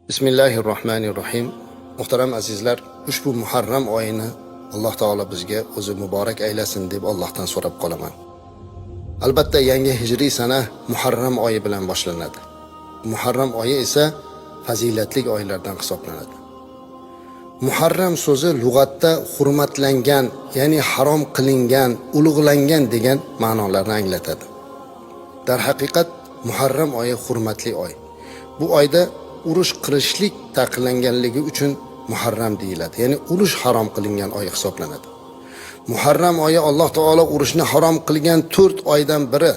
Bismillahirrohmanirrohim. Muhtaram azizlar, ushbu Muharram oyini Alloh taolo bizga o'zi muborak aylasin deb Allohdan so'rab qolaman. Albatta yangi hijriy sana Muharram oyi bilan boshlanadi. Muharram oyi esa fazilatli oylardan hisoblanadi. Muharram so'zi lug'atda hurmatlangan, ya'ni harom qilingan, ulug'langan degan ma'nolarni anglatadi. Dar haqiqat Muharram oyi hurmatli oy. Bu oyda urush qilishlik taqiqlanganligi uchun Muharram deyiladi. Ya'ni urush harom qilingan oy hisoblanadi. Muharram oyi Alloh taolo urushni harom qilgan 4 oydan biri.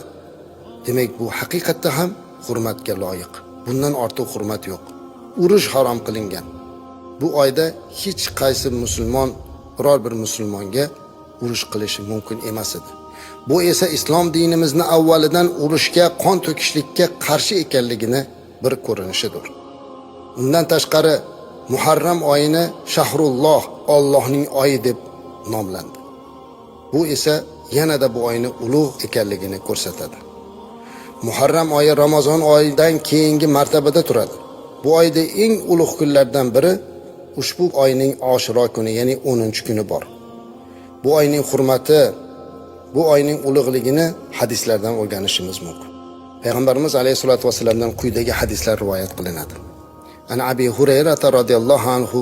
Demak, bu haqiqatda ham hurmatga loyiq. Bundan ortiq hurmat yo'q. Urush harom qilingan. Bu oyda hech qaysi musulmon biror bir musulmonga urush qilishi mumkin emas edi. Bu esa islom dinimizni avvalidan urushga, qon to'kishlikka qarshi ekanligini bir ko'rinishidir. Undan tashqari Muharram oyini Shahrulloh, Allohning oyi deb nomlandi. Bu esa yanada bu oyni ulug' ekanligini ko'rsatadi. Muharram oyi Ramazon oyidan keyingi martabada turadi. Bu oyda eng ulug' kunlardan biri ushbu oyning Oshiro kuni, ya'ni 10-kuni bor. Bu oyning hurmati, bu oyning ulug'ligini hadislardan o'rganishimiz mumkin. Payg'ambarimiz alayhisolatu vasallamdan quyidagi hadislar rivoyat qilinadi. An Abi Hurayra radhiyallohu anhu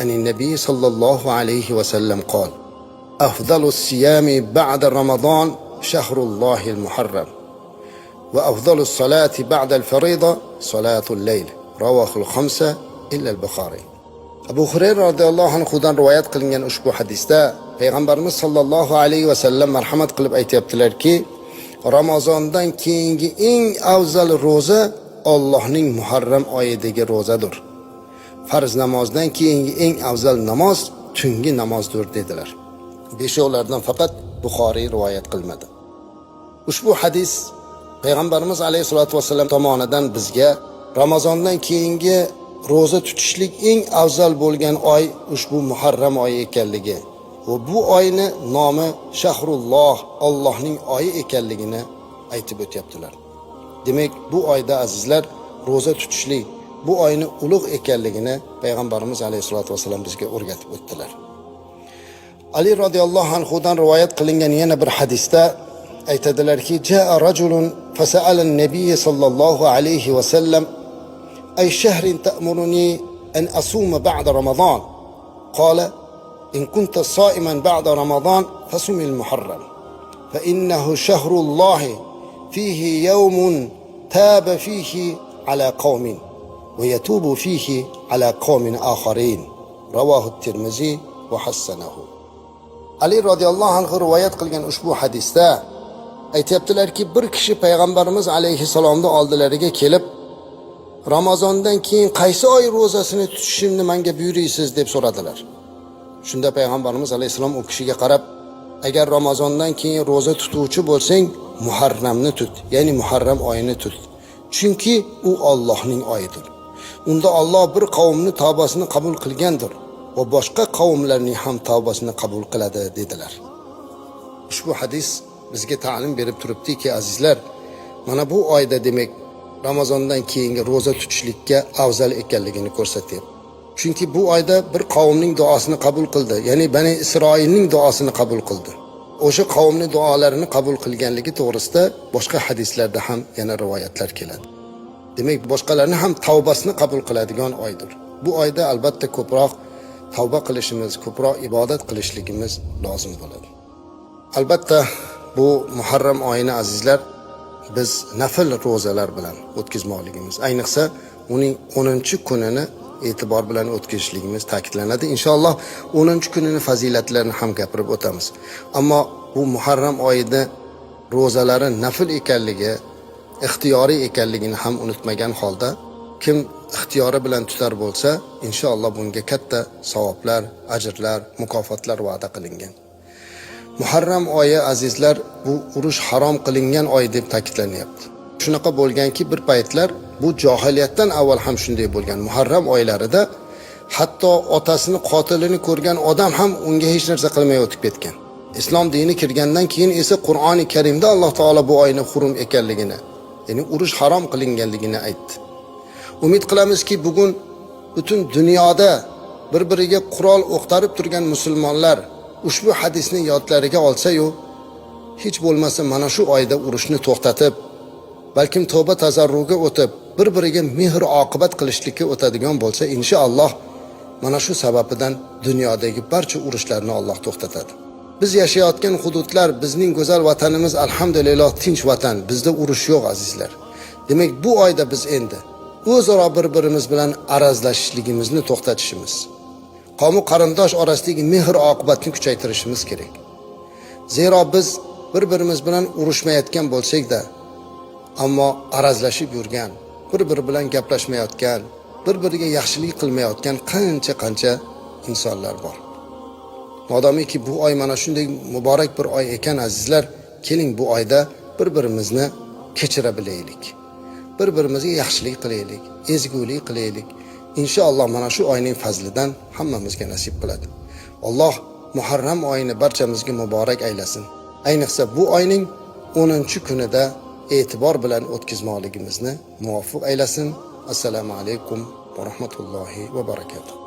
anin nabiy sallallohu alayhi vasallam qol: Afdalus siyami ba'da Ramazon shahrullohil muharram va afdalus salati ba'da al-farida salatul layl. Ravahul khamsa illa al-Bukhari. Abu Hurayra radhiyallohu anhudan rivoyat qilingan ushbu hadisda Payg'ambarimiz sallallohu alayhi vasallam marhamat qilib aytayaptilarki, Ramazondan keyingi eng afzal ro'za Allohning Muharram oyidagi ro'zadir. Farz namozdan keyingi eng afzal namoz tungi namozdir dedilar. Beshovlardan faqat Buxoriy rivoyat qilmadi. Ushbu hadis Payg'ambarimiz alayhisolatu vasallam tomonidan bizga Ramazondan keyingi ro'za tutishlik eng afzal bo'lgan oy ushbu Muharram oyi ekanligi va bu oyni nomi Shahrulloh, Allohning oyi ekanligini aytib o'tyaptilar. Demak, bu oyda azizlar ro'za tutishlik, bu oyni ulug' ekanligini Payg'ambarimiz alayhisolatu vasallam bizga o'rgatib o'tdilar. Ali radhiyallohu anhudan rivoyat qilingan yana bir hadisda aytadilarki, jaa rajulun fasa'ala an-nabiy sallallohu alayhi vasallam ay shahrin ta'muruni an asuma ba'da Ramazon. Qala in kunta sa'iman ba'da Ramazon fasum al-Muharram fa innahu shahrulloh fihi yawmun taba fihi ala qaumin wa yatubu fihi ala qaumin akharin. Rawahu at-Tirmizi wa hasanahu. Ali radhiyallohu anhu rivoyat qilgan ushbu hadisda aytayaptilarki, bir kishi Payg'ambarimiz alayhisalomning oldilariga kelib, Ramazondan keyin qaysi oy ro'zasini tutishimni menga buyuriysiz deb so'radilar. Shunda Payg'ambarimiz alayhisalom u kishiga qarab, agar Ramazondan keyin ro'za tutuvchi bo'lsang, Muharramni tut, ya'ni Muharram oyini tut. Chunki u Allohning oyidir. Unda Alloh bir qavmni tavbasini qabul qilgandir va boshqa qavmlarning ham tavbasini qabul qiladi dedilar. Ushbu hadis bizga ta'lim berib turibdiki, azizlar, mana bu oyda demak Ramazondan keyingi ro'za tutishlikka afzal ekanligini ko'rsatyapti. Chunki bu oyda bir qavmning duosini qabul qildi, ya'ni Bani Isroilning duosini qabul qildi. O'sha qavmning duolarini qabul qilganligi to'g'risida boshqa hadislarda ham yana rivoyatlar keladi. Demak, boshqalarning ham tavbasini qabul qiladigan oydir. Bu oyda albatta ko'proq tavba qilishimiz, ko'proq ibodat qilishligimiz lozim bo'ladi. Albatta bu Muharram oyini azizlar biz nafil ro'zalar bilan o'tkazmoqligimiz, ayniqsa uning 10-kunini e'tibor bilan o'tkazishligimiz ta'kidlanadi. Inshaalloh 10-kunini fazilatlarini ham gapirib o'tamiz. Ammo bu Muharram oyida ro'zalari nafil ekanligi, ixtiyoriy ekanligini ham unutmagan holda, kim ixtiyori bilan tutar bo'lsa, inshaalloh bunga katta savoblar, ajrlar, mukofotlar va'da qilingan. Muharram oyi azizlar bu urush harom qilingan oy deb ta'kidlanyapti. Shunaqa bo'lganki, bir paytlar bu johiliyatdan avval ham shunday bo'lgan. Muharram oylarida hatto otasini qotilini ko'rgan odam ham unga hech narsa qilmay o'tib ketgan. Islom dini kirgandan keyin esa Qur'oni Karimda Alloh taolo bu oyni hurum ekanligini, ya'ni urush harom qilinganligini aytdi. Umid qilamizki, bugun butun dunyoda bir-biriga qurol o'qtarib turgan musulmonlar ushbu hadisni yodlariga olsa-yu, hech bo'lmasa mana shu oyda urushni to'xtatib, balkim tavba tazarruga o'tib, bir-biriga mehr oqibat qilishlikka o'tadigan bo'lsa, inshaalloh mana shu sababidan dunyodagi barcha urushlarni Alloh to'xtatadi. Biz yashayotgan hududlar, bizning go'zal vatanimiz alhamdulillah tinch vatan. Bizda urush yo'q azizlar. Demak, bu oyda biz endi o'zaro bir-birimiz bilan arazlashishligimizni to'xtatishimiz, qavm qarindosh orasidagi mehr oqibatni kuchaytirishimiz kerak. Zero biz bir-birimiz bilan urushmayotgan bo'lsak-da, ammo arazlashib yurgan, bir-biri bilan gaplashmayotgan, bir-biriga yaxshilik qilmayotgan qancha insonlar bor. Modomiki bu oy mana shunday muborak bir oy ekan azizlar, keling bu oyda bir-birimizni kechira bilaylik. Bir-birimizga yaxshilik qilaylik, ezgulik qilaylik. Inshaalloh mana shu oyning fazlidan hammamizga nasib qiladi. Alloh Muharram oyini barchamizga muborak aylasin. Ayniqsa bu oyning 10-kunida e'tibor bilan o'tkazmoqligimizni muvaffaq aylasin. Assalomu alaykum va rahmatullohi va barakatuh.